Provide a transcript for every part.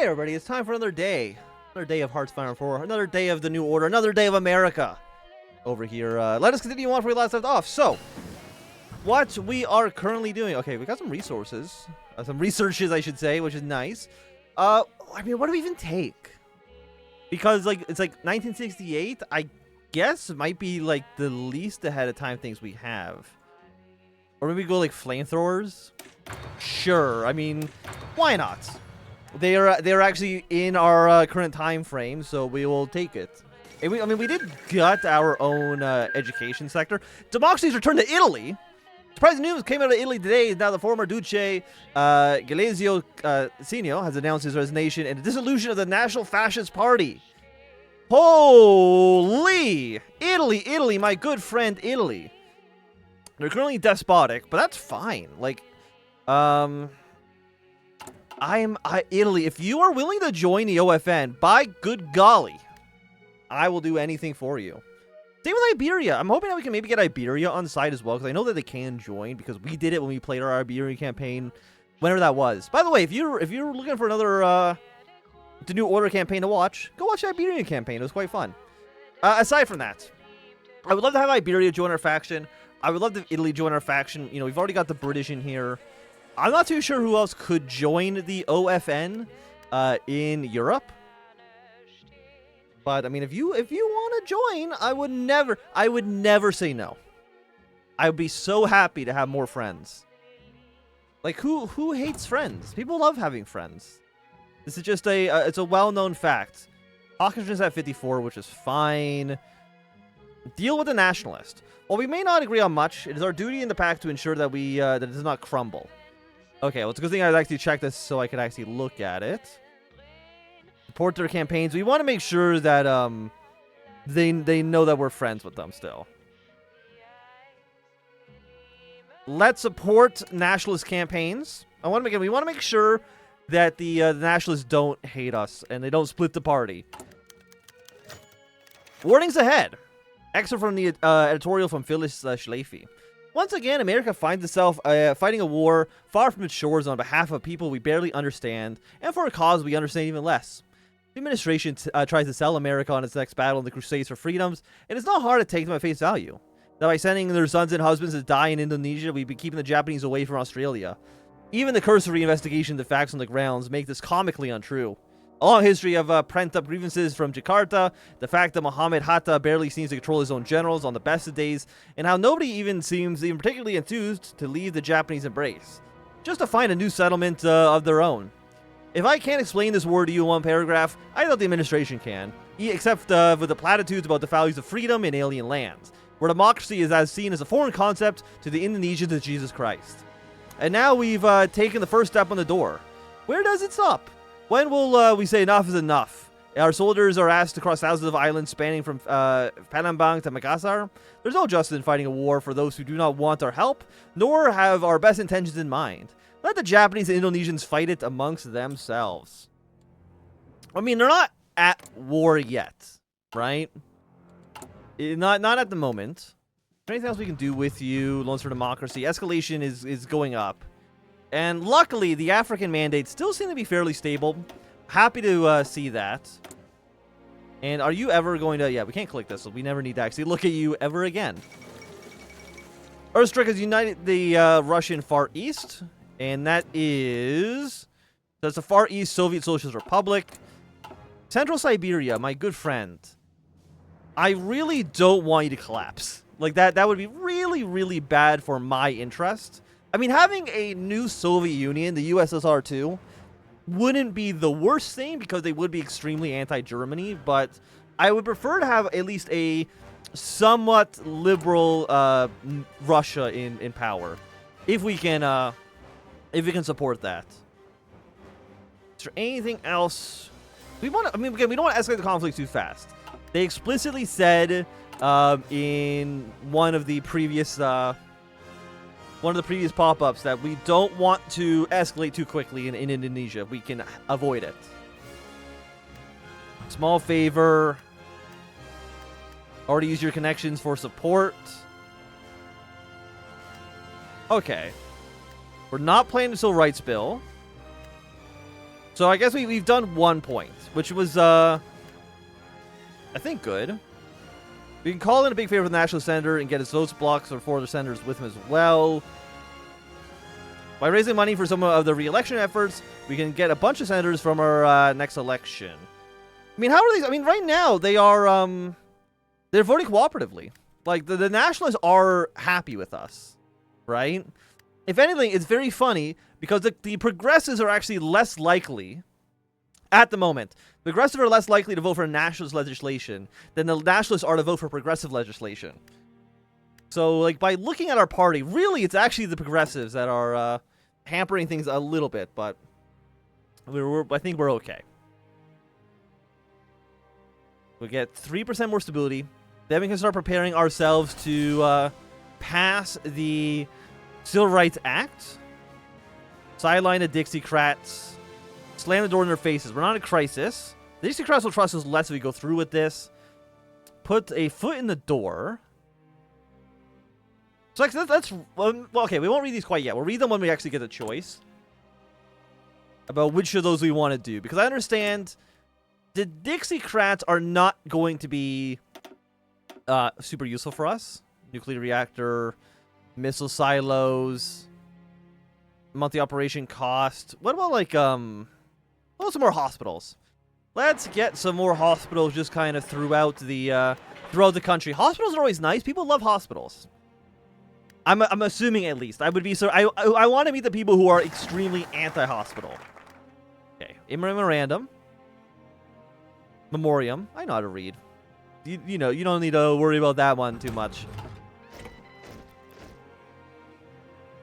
Hey everybody, it's time for another day. Another day of Hearts of Iron 4, another day of the New Order, another day of America. Over here, let us continue on where we last left off. So, what we are currently doing. Okay, we got some resources. Some researches, I should say, which is nice. I mean, what do we even take? Because, like, it's like 1968, I guess it might be, like, the least ahead of time things we have. Or maybe go, like, flamethrowers? Sure, I mean, why not? They're actually in our current time frame, so we will take it. And we did gut our own education sector. Democracy's returned to Italy. Surprising news came out of Italy today. Now the former Duce Galeazzo Cigno has announced his resignation and the dissolution of the National Fascist Party. Holy! Italy, my good friend Italy. They're currently despotic, but that's fine. Like, Italy, if you are willing to join the OFN, by good golly, I will do anything for you. Same with Iberia. I'm hoping that we can maybe get Iberia on side as well, because I know that they can join, because we did it when we played our Iberian campaign, whenever that was. By the way, if you're looking for another the New Order campaign to watch, go watch the Iberian campaign. It was quite fun. Aside from that, I would love to have Iberia join our faction. I would love to have Italy join our faction. You know, we've already got the British in here. I'm not too sure who else could join the OFN in Europe. But I mean, if you want to join, I would never say no. I would be so happy to have more friends. Like, who hates friends? People love having friends. This is just it's a well-known fact. Hawkinson's at 54, which is fine. Deal with the nationalist. While we may not agree on much, it is our duty in the pact to ensure that that it does not crumble. Okay, well, it's a good thing I actually checked this so I could actually look at it. Support their campaigns. We want to make sure that they know that we're friends with them still. Let's support nationalist campaigns. We want to make sure that the nationalists don't hate us and they don't split the party. Warnings ahead. Excerpt from the editorial from Phyllis Schlafly. Once again, America finds itself fighting a war far from its shores on behalf of people we barely understand, and for a cause we understand even less. The administration tries to sell America on its next battle in the crusades for freedoms, and it's not hard to take them at face value. That by sending their sons and husbands to die in Indonesia, we'd be keeping the Japanese away from Australia. Even the cursory investigation of the facts on the grounds make this comically untrue. A long history of pent-up grievances from Jakarta, the fact that Muhammad Hatta barely seems to control his own generals on the best of days, and how nobody even seems particularly enthused to leave the Japanese embrace, just to find a new settlement of their own. If I can't explain this war to you in one paragraph, I doubt the administration can, except with the platitudes about the values of freedom in alien lands, where democracy is as seen as a foreign concept to the Indonesians of Jesus Christ. And now we've taken the first step on the door. Where does it stop? When will we say enough is enough? Our soldiers are asked to cross thousands of islands spanning from Palembang to Makassar. There's no justice in fighting a war for those who do not want our help, nor have our best intentions in mind. Let the Japanese and Indonesians fight it amongst themselves. I mean, they're not at war yet, right? Not at the moment. Is there anything else we can do with you? Loans for Democracy. Escalation is going up. And luckily, the African mandates still seem to be fairly stable. Happy to see that. And are you ever going to... Yeah, we can't click this, so we never need to actually look at you ever again. Earthstrike has united the Russian Far East. And that is... That's the Far East Soviet Socialist Republic. Central Siberia, my good friend. I really don't want you to collapse. Like, that would be really, really bad for my interest. I mean, having a new Soviet Union, the USSR too, wouldn't be the worst thing because they would be extremely anti-Germany, but I would prefer to have at least a somewhat liberal Russia in power, if we can support that. Is there anything else we want? I mean, again, we don't want to escalate the conflict too fast. They explicitly said in one of the previous pop-ups that we don't want to escalate too quickly in Indonesia. We can avoid it. Small favor. Already use your connections for support. Okay. We're not playing the Civil Rights Bill. So I guess we've done 1 point, which was, I think, good. We can call in a big favor of the National Senator and get his votes blocked or 4 other senators with him as well. By raising money for some of the re-election efforts, we can get a bunch of senators from our next election. I mean, how are these? I mean, right now, they are, they're voting cooperatively. Like, the nationalists are happy with us, right? If anything, it's very funny because the progressives are actually less likely, at the moment, the progressives are less likely to vote for nationalist legislation than the nationalists are to vote for progressive legislation. So, like, by looking at our party, really, it's actually the progressives that are hampering things a little bit, but I think we're okay. We'll get 3% more stability. Then we can start preparing ourselves to pass the Civil Rights Act, sideline the Dixiecrats, slam the door in their faces. We're not in a crisis. The Dixiecrats will trust us less if we go through with this. Put a foot in the door. So that's well, okay, we won't read these quite yet. We'll read them when we actually get a choice about which of those we want to do. Because I understand the Dixiecrats are not going to be super useful for us. Nuclear reactor, missile silos, multi-operation cost. What about, like, what about some more hospitals? Let's get some more hospitals just kind of throughout the country. Hospitals are always nice. People love hospitals. I'm assuming, at least. I would be so. I want to meet the people who are extremely anti-hospital. Okay, memorandum, memoriam. I know how to read. You know, you don't need to worry about that one too much.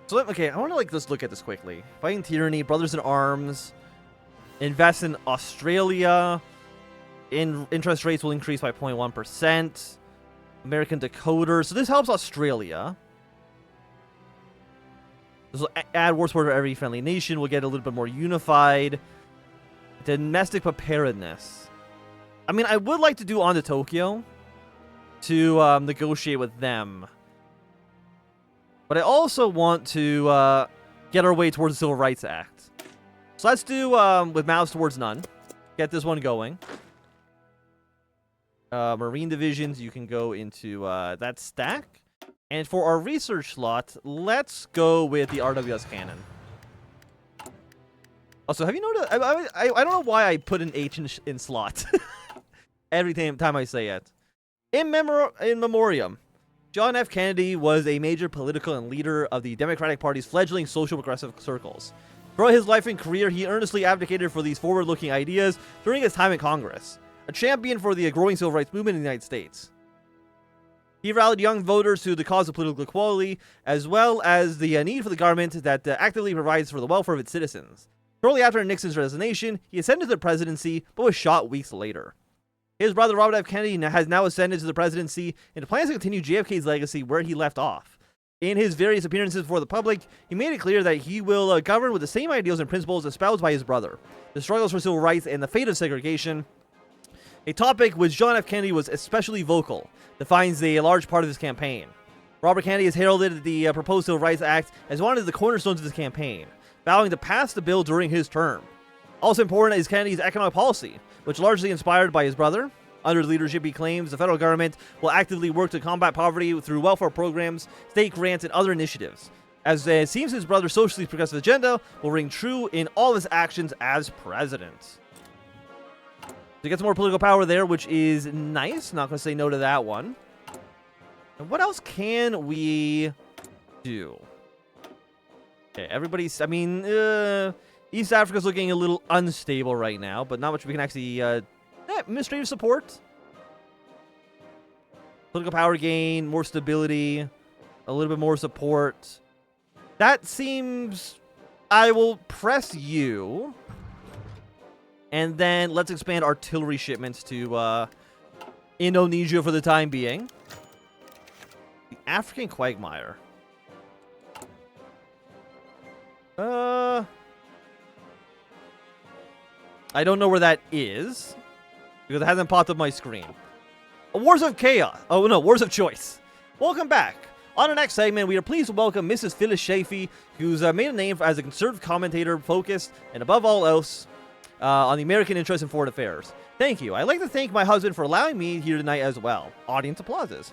So okay, I want to just look at this quickly. Fighting tyranny, brothers in arms, invest in Australia. Interest rates will increase by 0.1%. American decoder. So this helps Australia. This will add war support for every friendly nation. We'll get a little bit more unified. Domestic preparedness. I mean, I would like to do on to Tokyo to negotiate with them. But I also want to get our way towards the Civil Rights Act. So let's do with mouths towards none. Get this one going. Marine divisions, you can go into that stack. And for our research slot, let's go with the RWS cannon. Also, have you noticed? I don't know why I put an H in slot every time I say it. In memoriam, John F. Kennedy was a major political and leader of the Democratic Party's fledgling social progressive circles. Throughout his life and career, he earnestly advocated for these forward-looking ideas during his time in Congress, a champion for the growing civil rights movement in the United States. He rallied young voters to the cause of political equality, as well as the need for the government that actively provides for the welfare of its citizens. Shortly after Nixon's resignation, he ascended to the presidency, but was shot weeks later. His brother Robert F. Kennedy has now ascended to the presidency and plans to continue JFK's legacy where he left off. In his various appearances before the public, he made it clear that he will govern with the same ideals and principles espoused by his brother: the struggles for civil rights and the fate of segregation, a topic which John F. Kennedy was especially vocal, defines a large part of his campaign. Robert Kennedy has heralded the proposed Civil Rights Act as one of the cornerstones of his campaign, vowing to pass the bill during his term. Also important is Kennedy's economic policy, which largely inspired by his brother. Under his leadership, he claims the federal government will actively work to combat poverty through welfare programs, state grants, and other initiatives. As it seems his brother's socially progressive agenda will ring true in all of his actions as president. So you get some more political power there, which is nice. Not going to say no to that one. And what else can we do? Okay, everybody's... I mean, East Africa's looking a little unstable right now, but not much we can actually... administrative support. Political power gain, more stability, a little bit more support. That seems... I will press you. And then let's expand artillery shipments to Indonesia for the time being. The African quagmire. I don't know where that is, because it hasn't popped up my screen. Wars of Chaos. Oh, no, Wars of Choice. Welcome back. On our next segment, we are pleased to welcome Mrs. Phyllis Chafee, who's made a name as a conservative commentator, focused, and above all else, on the American interest in foreign affairs. Thank you. I'd like to thank my husband for allowing me here tonight as well. Audience applauses.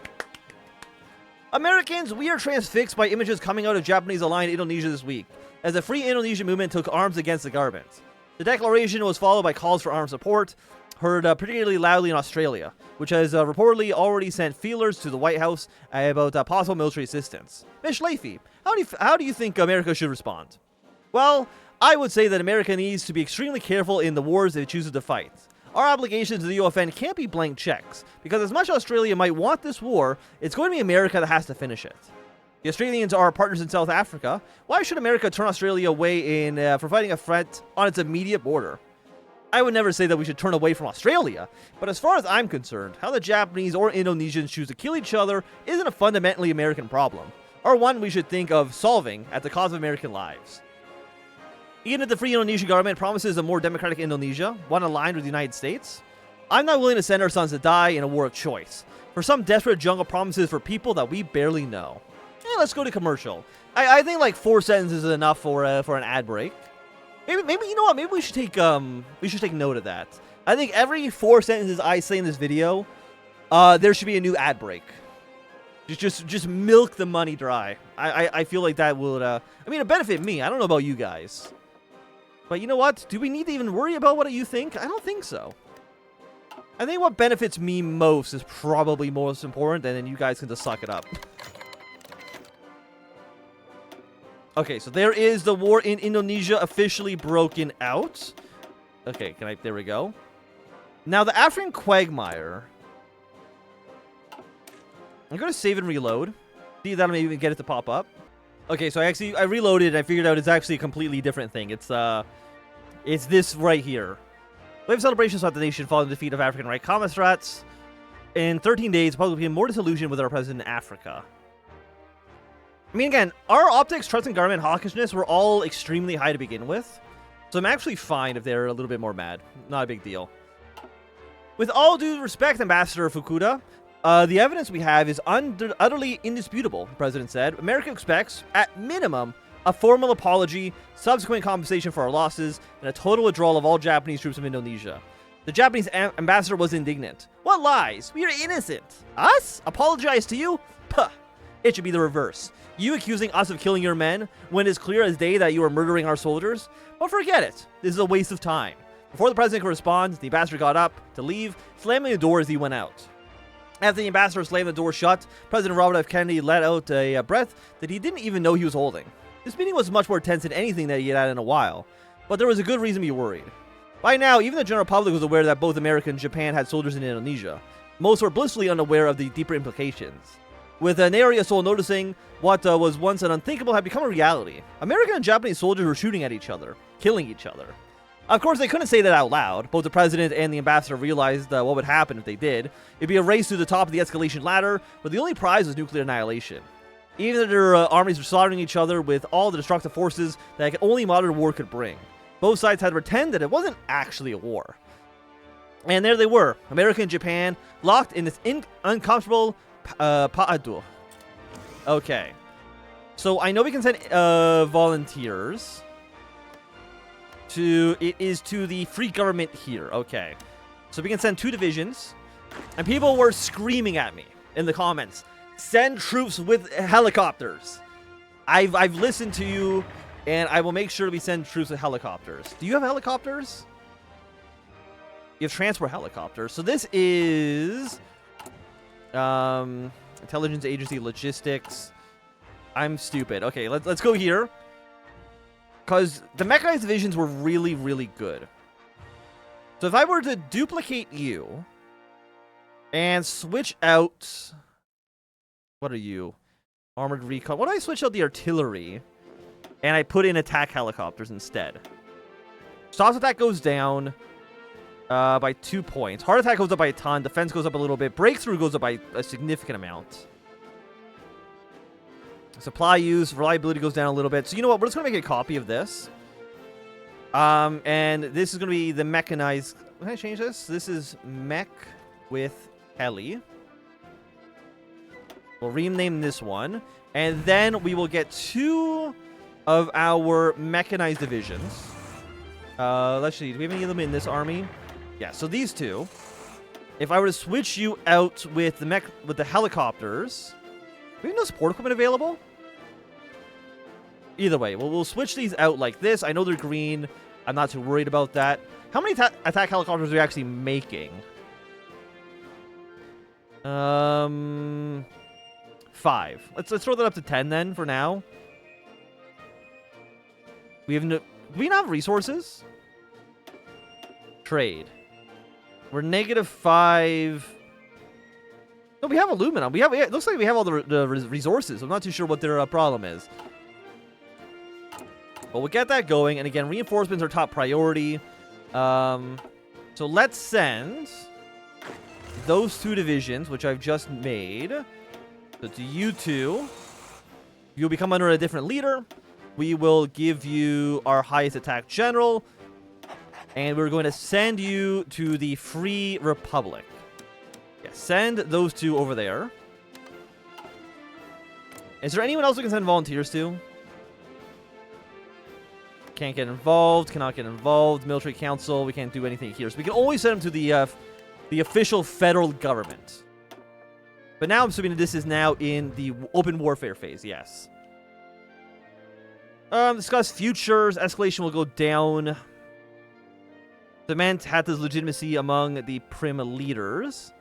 Americans, we are transfixed by images coming out of Japanese-aligned Indonesia this week, as the Free Indonesia movement took arms against the government. The declaration was followed by calls for armed support, heard particularly loudly in Australia, which has reportedly already sent feelers to the White House about possible military assistance. Ms. Schlafly, how do you think America should respond? Well, I would say that America needs to be extremely careful in the wars it chooses to fight. Our obligations to the UFN can't be blank checks, because as much as Australia might want this war, it's going to be America that has to finish it. The Australians are our partners in South Africa. Why should America turn Australia away for fighting a threat on its immediate border? I would never say that we should turn away from Australia, but as far as I'm concerned, how the Japanese or Indonesians choose to kill each other isn't a fundamentally American problem, or one we should think of solving at the cost of American lives. Even if the Free Indonesia government promises a more democratic Indonesia, one aligned with the United States, I'm not willing to send our sons to die in a war of choice, for some desperate jungle promises for people that we barely know. Let's go to commercial. I think like 4 sentences is enough for an ad break. Maybe you know what? Maybe we should take note of that. I think every 4 sentences I say in this video, there should be a new ad break. Just milk the money dry. I feel like that would it'll benefit me. I don't know about you guys. But you know what? Do we need to even worry about what you think? I don't think so. I think what benefits me most is probably most important, and then you guys can just suck it up. Okay, so there is the war in Indonesia officially broken out. Okay, there we go. Now, the African quagmire. I'm going to save and reload. See if that'll maybe get it to pop up. Okay, so I reloaded and I figured out it's actually a completely different thing. It's this right here. We have celebrations throughout the nation following the defeat of African right communist. In 13 days, the public became more disillusioned with our president in Africa. I mean, again, our optics, trust in government, hawkishness were all extremely high to begin with. So I'm actually fine if they're a little bit more mad. Not a big deal. With all due respect, Ambassador Fukuda, the evidence we have is utterly indisputable, the president said. America expects, at minimum, a formal apology, subsequent compensation for our losses, and a total withdrawal of all Japanese troops from Indonesia. The Japanese ambassador was indignant. What lies? We are innocent. Us? Apologize to you? Puh. It should be the reverse. You accusing us of killing your men when it's clear as day that you are murdering our soldiers? But forget it. This is a waste of time. Before the president could respond, the ambassador got up to leave, slamming the door as he went out. After the ambassador slammed the door shut, President Robert F. Kennedy let out a breath that he didn't even know he was holding. This meeting was much more tense than anything that he had had in a while, but there was a good reason to be worried. By now, even the general public was aware that both America and Japan had soldiers in Indonesia. Most were blissfully unaware of the deeper implications. With an area soul noticing what was once an unthinkable had become a reality. American and Japanese soldiers were shooting at each other, killing each other. Of course, they couldn't say that out loud. Both the president and the ambassador realized what would happen if they did. It'd be a race to the top of the escalation ladder, but the only prize was nuclear annihilation. Even though their armies were slaughtering each other with all the destructive forces that only modern war could bring. Both sides had to pretend that it wasn't actually a war. And there they were, America and Japan, locked in this uncomfortable pa'adu. Okay. So I know we can send volunteers. It is to the free government here. Okay. So we can send 2 divisions. And people were screaming at me in the comments. Send troops with helicopters. I've listened to you, and I will make sure we send troops with helicopters. Do you have helicopters? You have transport helicopters. So this is intelligence agency logistics. I'm stupid. Okay, let's go here. Because the mechanized divisions were really, really good. So if I were to duplicate you and switch out... What are you? Armored recon. What do I switch out the artillery? And I put in attack helicopters instead. Stops attack goes down by 2 points. Heart attack goes up by a ton. Defense goes up a little bit. Breakthrough goes up by a significant amount. Supply use, reliability goes down a little bit. So you know what? We're just going to make a copy of this. And this is going to be the mechanized... Can I change this? This is mech with heli. We'll rename this one. And then we will get 2 of our mechanized divisions. Let's see. Do we have any of them in this army? Yeah, so these two. If I were to switch you out with the helicopters, do we have no support equipment available? Either way, we'll switch these out like this. I know they're green. I'm not too worried about that. How many attack helicopters are we actually making? 5. Let's throw that up to 10 then for now. We have no. Do we not have resources? Trade. We're -5. No, we have aluminum. It looks like we have all the resources. I'm not too sure what their problem is. But we'll get that going. And again, reinforcements are top priority. So let's send those 2 divisions, which I've just made. So to you 2, you'll become under a different leader. We will give you our highest attack general. And we're going to send you to the Free Republic. Yeah, send those 2 over there. Is there anyone else we can send volunteers to? Can't get involved. Cannot get involved. Military Council. We can't do anything here. So we can only send them to the official federal government. But now I'm assuming that this is now in the open warfare phase. Yes. Discuss futures. Escalation will go down. Demand Hatta's legitimacy among the Prim leaders.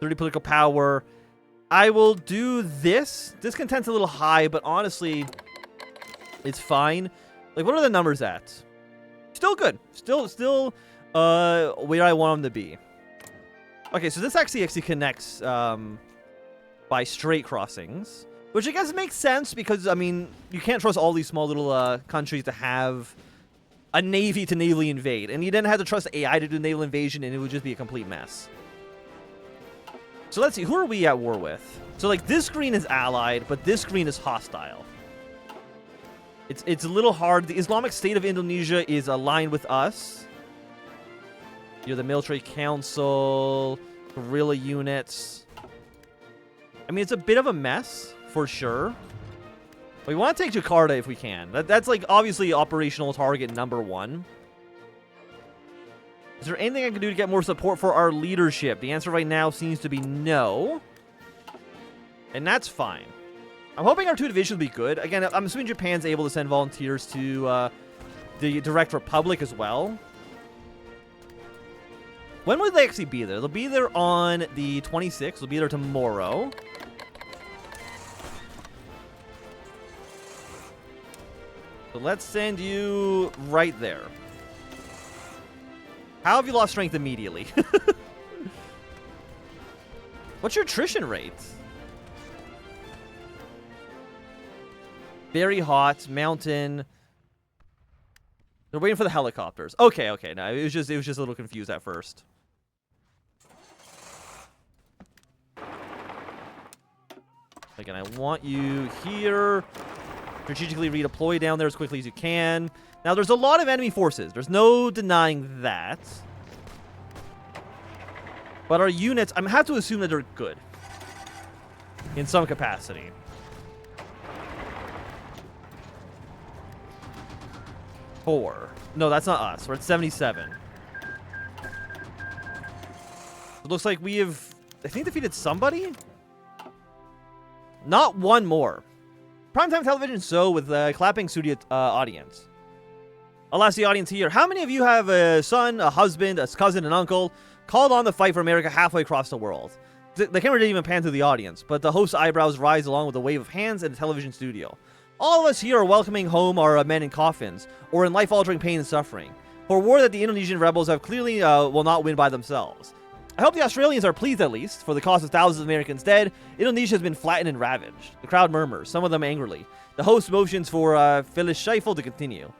30 political power. I will do this. Discontent's a little high, but honestly, it's fine. Like, what are the numbers at? Still good. Still, where I want them to be. Okay, so this actually connects by straight crossings, which I guess makes sense because, I mean, you can't trust all these small little countries to have a navy to navally invade, and you didn't have to trust AI to do naval invasion, and it would just be a complete mess. So let's see, who are we at war with? So, like, this green is allied, but this green is hostile. It's a little hard. The Islamic State of Indonesia is aligned with us. You're the military council, guerrilla units. I mean, it's a bit of a mess, for sure. We want to take Jakarta if we can. That's, like, obviously operational target number 1. Is there anything I can do to get more support for our leadership? The answer right now seems to be no. And that's fine. I'm hoping our 2 divisions will be good. Again, I'm assuming Japan's able to send volunteers to the Direct Republic as well. When will they actually be there? They'll be there on the 26th. They'll be there tomorrow. So let's send you right there. How have you lost strength immediately? What's your attrition rate? Very hot. Mountain. They're waiting for the helicopters. Okay. No, it was just a little confused at first. Again, I want you here. Strategically redeploy down there as quickly as you can. Now, there's a lot of enemy forces. There's no denying that. But our units, I have to assume that they're good. In some capacity. Four. No, that's not us. We're at 77. It looks like we have, I think, defeated somebody? Not one more. Primetime television show with a clapping studio audience. I'll ask the audience here. How many of you have a son, a husband, a cousin, an uncle called on the fight for America halfway across the world? The camera didn't even pan to the audience, but the host's eyebrows rise along with a wave of hands in the television studio. All of us here are welcoming home our men in coffins, or in life-altering pain and suffering, for a war that the Indonesian rebels have clearly will not win by themselves. I hope the Australians are pleased, at least. For the cost of thousands of Americans dead, Indonesia has been flattened and ravaged. The crowd murmurs, some of them angrily. The host motions for Phyllis Scheifel to continue.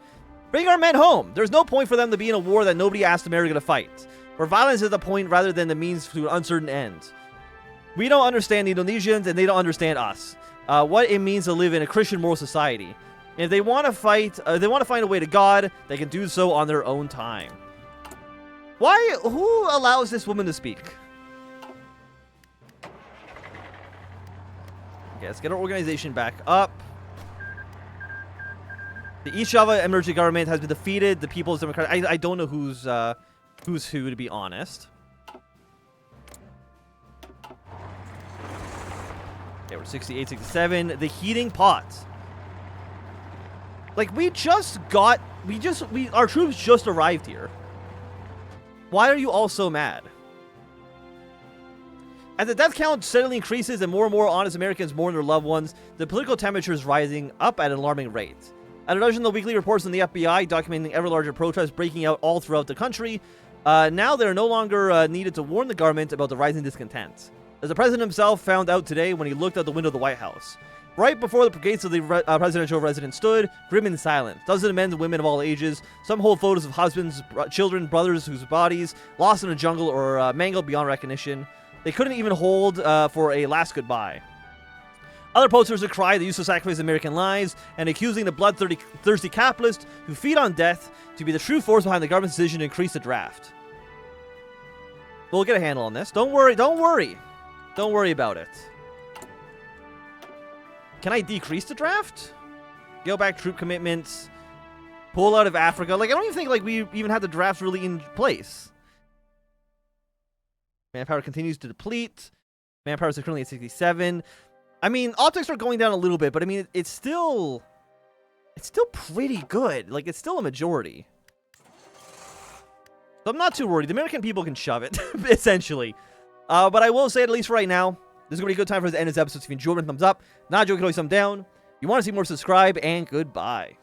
Bring our men home! There's no point for them to be in a war that nobody asked America to fight, where violence is the point rather than the means to an uncertain end. We don't understand the Indonesians, and they don't understand us. What it means to live in a Christian moral society. If they want to fight, they want to find a way to God, they can do so on their own time. Why? Who allows this woman to speak? Okay, let's get our organization back up. The East Java emergency government has been defeated. The People's Democratic... I don't know who's who, to be honest. Okay, we're 68, 67. The heating pot. Like, our troops just arrived here. Why are you all so mad? As the death count steadily increases and more honest Americans mourn their loved ones, the political temperature is rising up at an alarming rate. At a dozen of the weekly reports from the FBI documenting ever larger protests breaking out all throughout the country, now they are no longer needed to warn the government about the rising discontent. As the president himself found out today when he looked out the window of the White House. Right before the gates of the presidential residence stood, grim and silent. Dozens of men and women of all ages. Some hold photos of husbands, children, brothers whose bodies lost in a jungle or mangled beyond recognition. They couldn't even hold for a last goodbye. Other posters decry the use of sacrificed American lives and accusing the bloodthirsty capitalists who feed on death to be the true force behind the government's decision to increase the draft. We'll get a handle on this. Don't worry. Don't worry. Don't worry about it. Can I decrease the draft? Go back troop commitments. Pull out of Africa. Like, I don't even think like we even had the draft really in place. Manpower continues to deplete. Manpower is currently at 67. I mean, optics are going down a little bit, but I mean, it's still pretty good. Like, it's still a majority. So I'm not too worried. The American people can shove it, essentially. But I will say, at least right now, this is going to be a good time for us to end this episode. So if you enjoyed it, thumbs up. Not enjoyed, you can always thumb down. If you want to see more, subscribe, and goodbye.